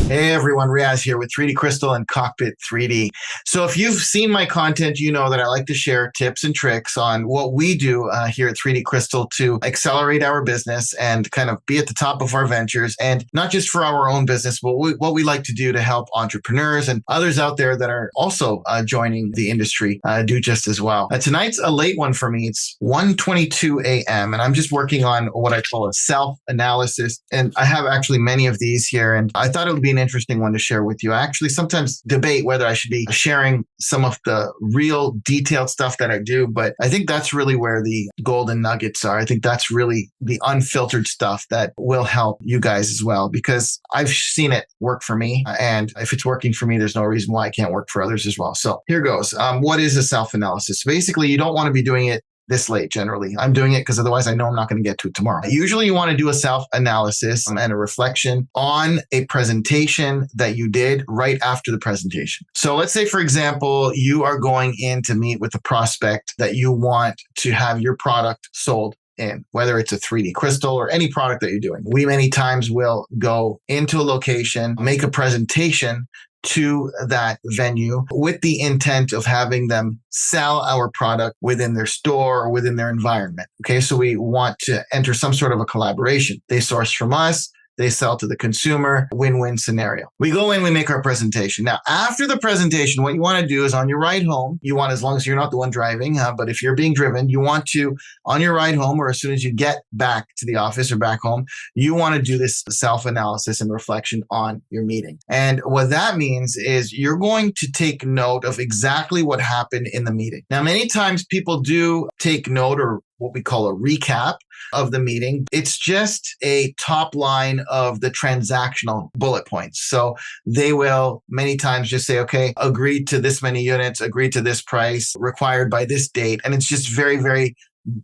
Hey everyone, Riyaz here with 3D Crystal and Cockpit 3D. So if you've seen my content, you know that I like to share tips and tricks on what we do here at 3D Crystal to accelerate our business and kind of be at the top of our ventures, and not just for our own business, but what we like to do to help entrepreneurs and others out there that are also joining the industry do just as well. Tonight's a late one for me. It's 1:22 a.m. and I'm just working on what I call a self-analysis. And I have actually many of these here, and I thought it would be an interesting one to share with you. I actually sometimes debate whether I should be sharing some of the real detailed stuff that I do, but I think that's really where the golden nuggets are. I think that's really the unfiltered stuff that will help you guys as well, because I've seen it work for me. And if it's working for me, there's no reason why it can't work for others as well. So here goes. What is a self-analysis? Basically, you don't want to be doing it this late generally. I'm doing it because otherwise I know I'm not going to get to it tomorrow. Usually you want to do a self-analysis and a reflection on a presentation that you did right after the presentation. So let's say, for example, you are going in to meet with a prospect that you want to have your product sold in, whether it's a 3D crystal or any product that you're doing. We many times will go into a location, make a presentation to that venue with the intent of having them sell our product within their store or within their environment. Okay, so we want to enter some sort of a collaboration. They source from us, they sell to the consumer, win-win scenario. We go in, we make our presentation. Now, after the presentation, what you want to do is on your ride home, you want, as long as you're not the one driving, but if you're being driven, you want to, on your ride home, or as soon as you get back to the office or back home, you want to do this self-analysis and reflection on your meeting. And what that means is you're going to take note of exactly what happened in the meeting. Now, many times people do take note, or what we call a recap of the meeting. It's just a top line of the transactional bullet points. So they will many times just say, okay, agreed to this many units, agreed to this price, required by this date. And it's just very, very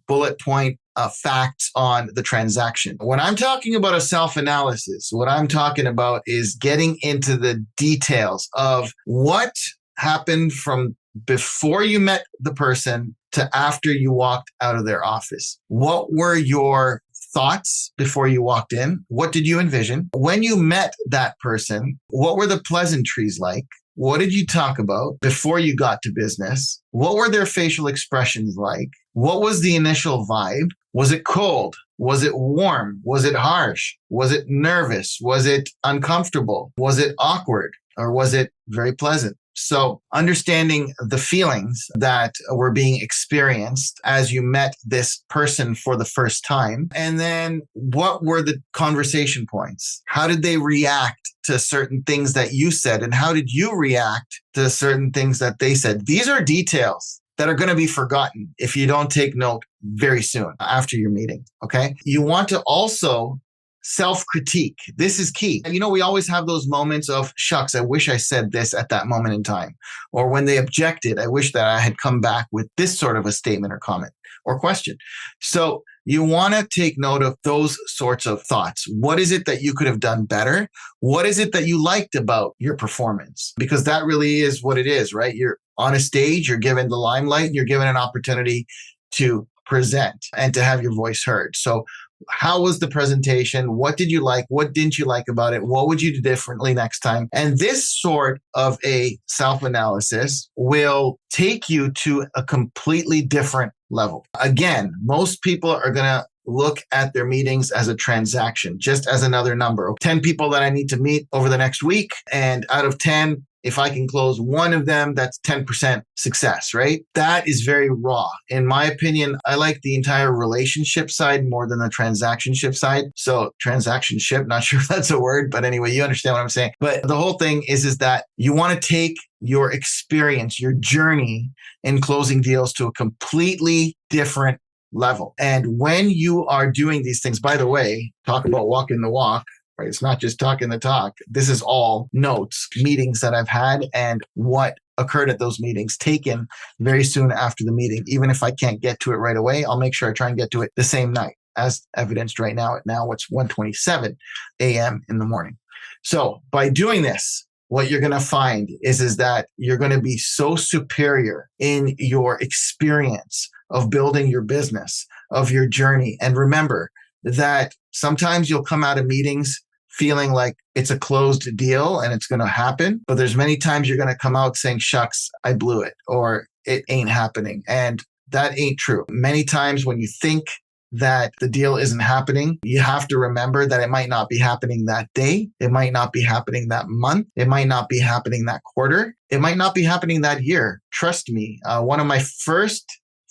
bullet point facts on the transaction. When I'm talking about a self-analysis, what I'm talking about is getting into the details of what happened from before you met the person to after you walked out of their office. What were your thoughts before you walked in? What did you envision? When you met that person, what were the pleasantries like? What did you talk about before you got to business? What were their facial expressions like? What was the initial vibe? Was it cold? Was it warm? Was it harsh? Was it nervous? Was it uncomfortable? Was it awkward? Or was it very pleasant? So understanding the feelings that were being experienced as you met this person for the first time. And then what were the conversation points? How did they react to certain things that you said? And how did you react to certain things that they said? These are details that are going to be forgotten if you don't take note very soon after your meeting. Okay. You want to also self-critique. This is key. And we always have those moments of, shucks, I wish I said this at that moment in time. Or when they objected, I wish that I had come back with this sort of a statement or comment or question. So you want to take note of those sorts of thoughts. What is it that you could have done better? What is it that you liked about your performance? Because that really is what it is, right? You're on a stage, you're given the limelight, you're given an opportunity to present and to have your voice heard. So how was the presentation? What did you like? What didn't you like about it? What would you do differently next time? And this sort of a self-analysis will take you to a completely different level. Again, most people are going to look at their meetings as a transaction, just as another number. 10 people that I need to meet over the next week. And out of 10, if I can close one of them, that's 10% success, right? That is very raw. In my opinion, I like the entire relationship side more than the transactionship side. So transactionship, not sure if that's a word, but anyway, you understand what I'm saying. But the whole thing is that you want to take your experience, your journey in closing deals to a completely different level. And when you are doing these things, by the way, talk about walking the walk, right? It's not just talking the talk. This is all notes, meetings that I've had and what occurred at those meetings taken very soon after the meeting. Even if I can't get to it right away, I'll make sure I try and get to it the same night, as evidenced right now. Now it's 1:27 a.m. in the morning. So by doing this, what you're going to find is that you're going to be so superior in your experience of building your business, of your journey. And remember that sometimes you'll come out of meetings feeling like it's a closed deal and it's going to happen. But there's many times you're going to come out saying, shucks, I blew it, or it ain't happening. And that ain't true. Many times when you think that the deal isn't happening, you have to remember that it might not be happening that day. It might not be happening that month. It might not be happening that quarter. It might not be happening that year. Trust me, one of my first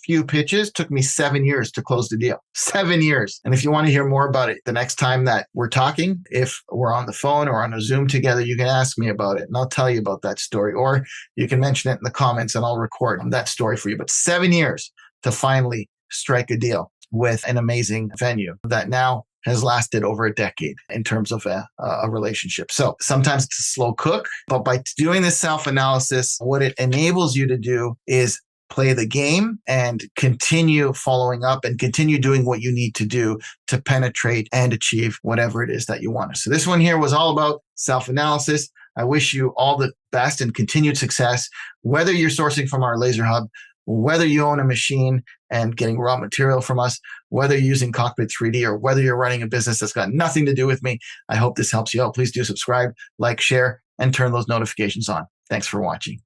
few pitches took me 7 years to close the deal. 7 years. And if you want to hear more about it, the next time that we're talking, if we're on the phone or on a Zoom together, you can ask me about it and I'll tell you about that story. Or you can mention it in the comments and I'll record that story for you. But 7 years to finally strike a deal with an amazing venue that now has lasted over a decade in terms of a relationship. So sometimes it's a slow cook, but by doing this self-analysis, what it enables you to do is play the game and continue following up and continue doing what you need to do to penetrate and achieve whatever it is that you want. So this one here was all about self-analysis. I wish you all the best and continued success, whether you're sourcing from our Laser Hub, whether you own a machine and getting raw material from us, whether you're using Cockpit 3D or whether you're running a business that's got nothing to do with me. I hope this helps you out. Please do subscribe, like, share, and turn those notifications on. Thanks for watching.